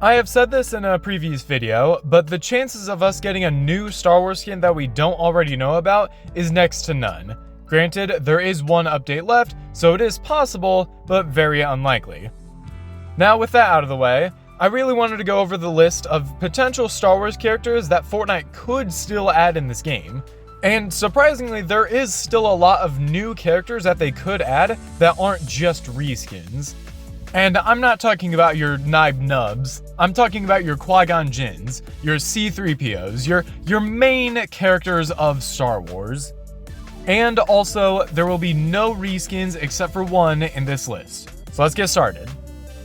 I have said this in a previous video, but the chances of us getting a new Star Wars skin that we don't already know about is next to none. Granted, there is one update left, so it is possible, but very unlikely. Now with that out of the way, I really wanted to go over the list of potential Star Wars characters that Fortnite could still add in this game. And surprisingly, there is still a lot of new characters that they could add that aren't just reskins. And I'm not talking about your Nibe Nubs, I'm talking about your Qui-Gon Jinns, your C-3POs, your main characters of Star Wars. And also, there will be no reskins except for one in this list. So let's get started.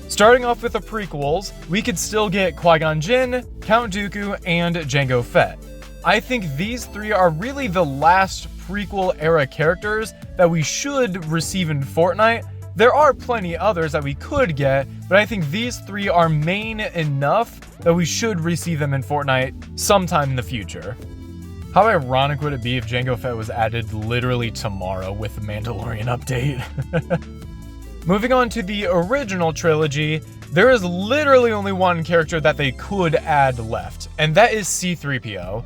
Starting off with the prequels, we could still get Qui-Gon Jinn, Count Dooku, and Jango Fett. I think these three are really the last prequel era characters that we should receive in Fortnite. There are plenty others that we could get, but I think these three are main enough that we should receive them in Fortnite sometime in the future. How ironic would it be if Jango Fett was added literally tomorrow with the Mandalorian update? Moving on to the original trilogy, there is literally only one character that they could add left, and that is C-3PO.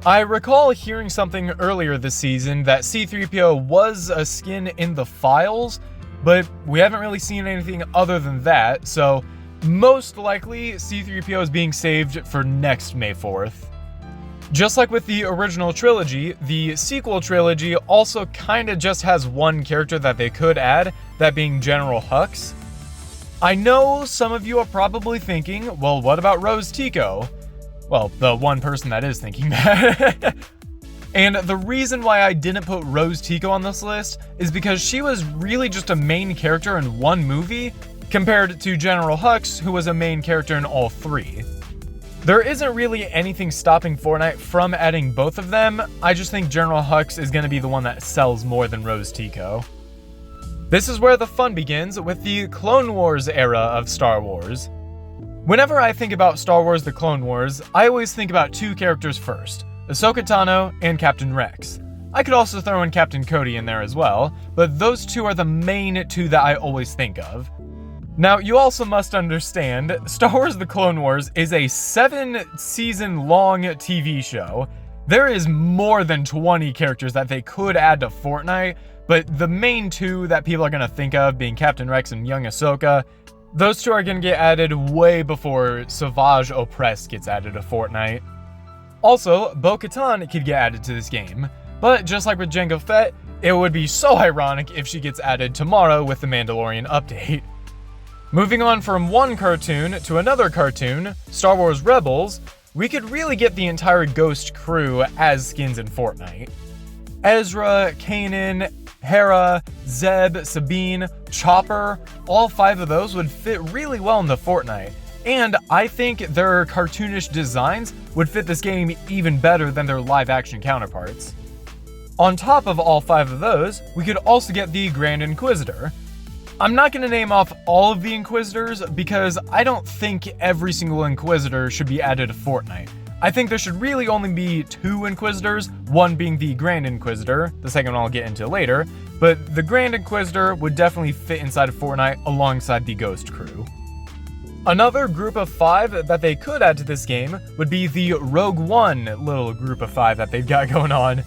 I recall hearing something earlier this season that C-3PO was a skin in the files, but we haven't really seen anything other than that, so most likely C-3PO is being saved for next May 4th. Just like with the original trilogy, the sequel trilogy also kinda just has one character that they could add, that being General Hux. I know some of you are probably thinking, well, what about Rose Tico? Well, the one person that is thinking that. And the reason why I didn't put Rose Tico on this list is because she was really just a main character in one movie, compared to General Hux, who was a main character in all three. There isn't really anything stopping Fortnite from adding both of them, I just think General Hux is going to be the one that sells more than Rose Tico. This is where the fun begins with the Clone Wars era of Star Wars. Whenever I think about Star Wars The Clone Wars, I always think about two characters first, Ahsoka Tano and Captain Rex. I could also throw in Captain Cody in there as well, but those two are the main two that I always think of. Now, you also must understand, Star Wars The Clone Wars is a 7-season long TV show. There is more than 20 characters that they could add to Fortnite, but the main two that people are going to think of being Captain Rex and young Ahsoka, those two are going to get added way before Savage Opress gets added to Fortnite. Also, Bo-Katan could get added to this game, but just like with Jango Fett, it would be so ironic if she gets added tomorrow with the Mandalorian update. Moving on from one cartoon to another cartoon, Star Wars Rebels, we could really get the entire Ghost crew as skins in Fortnite. Ezra, Kanan, Hera, Zeb, Sabine, Chopper, all 5 of those would fit really well into Fortnite. And I think their cartoonish designs would fit this game even better than their live-action counterparts. On top of all 5 of those, we could also get the Grand Inquisitor. I'm not going to name off all of the Inquisitors because I don't think every single Inquisitor should be added to Fortnite. I think there should really only be 2 Inquisitors, one being the Grand Inquisitor, the second one I'll get into later, but the Grand Inquisitor would definitely fit inside of Fortnite alongside the Ghost crew. Another group of 5 that they could add to this game would be the Rogue One little group of 5 that they've got going on.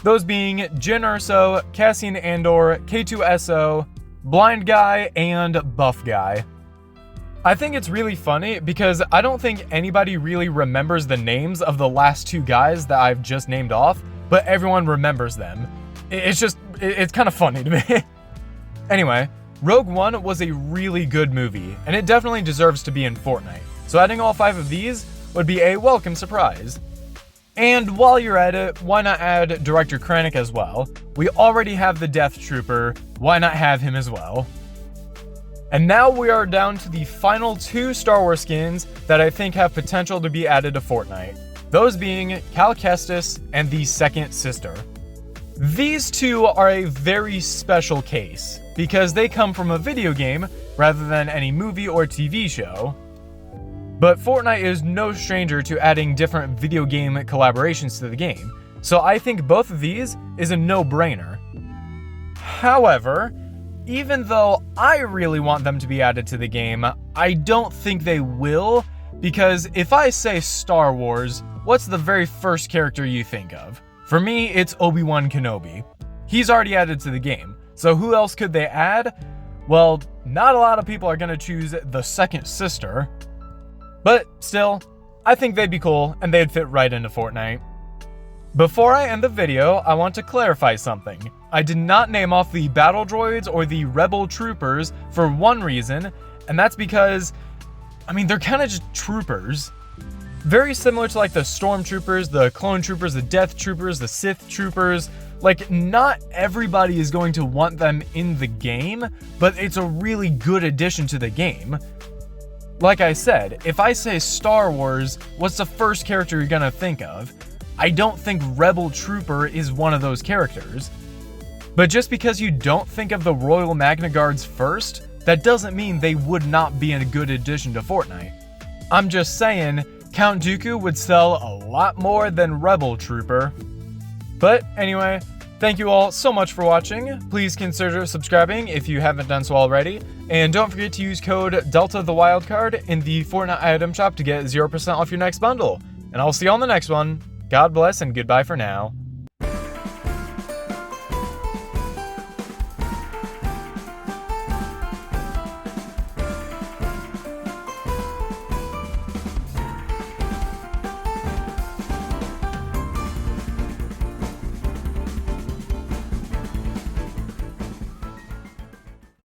Those being Jyn Erso, Cassian Andor, K2SO, Blind Guy, and Buff Guy. I think it's really funny because I don't think anybody really remembers the names of the last 2 guys that I've just named off, but everyone remembers them. It's kind of funny to me. Anyway, Rogue One was a really good movie, and it definitely deserves to be in Fortnite, so adding all 5 of these would be a welcome surprise. And while you're at it, why not add Director Krennic as well? We already have the Death Trooper, why not have him as well? And now we are down to the final 2 Star Wars skins that I think have potential to be added to Fortnite. Those being Cal Kestis and the Second Sister. These 2 are a very special case, because they come from a video game rather than any movie or TV show. But Fortnite is no stranger to adding different video game collaborations to the game, so I think both of these is a no-brainer. However, even though I really want them to be added to the game, I don't think they will, because if I say Star Wars, what's the very first character you think of? For me, it's Obi-Wan Kenobi. He's already added to the game, so who else could they add? Well, not a lot of people are gonna choose the second sister, but still, I think they'd be cool and they'd fit right into Fortnite. Before I end the video, I want to clarify something. I did not name off the battle droids or the rebel troopers for one reason, and that's because, they're kind of just troopers. Very similar to like the stormtroopers, the clone troopers, the death troopers, the Sith troopers. Like, not everybody is going to want them in the game, but it's a really good addition to the game. Like I said, if I say Star Wars, what's the first character you're gonna think of? I don't think Rebel Trooper is one of those characters. But just because you don't think of the Royal Magna Guards first, that doesn't mean they would not be a good addition to Fortnite. I'm just saying, Count Dooku would sell a lot more than Rebel Trooper. But anyway, thank you all so much for watching. Please consider subscribing if you haven't done so already. And don't forget to use code DeltaTheWildCard in the Fortnite item shop to get 0% off your next bundle. And I'll see you on the next one. God bless and goodbye for now.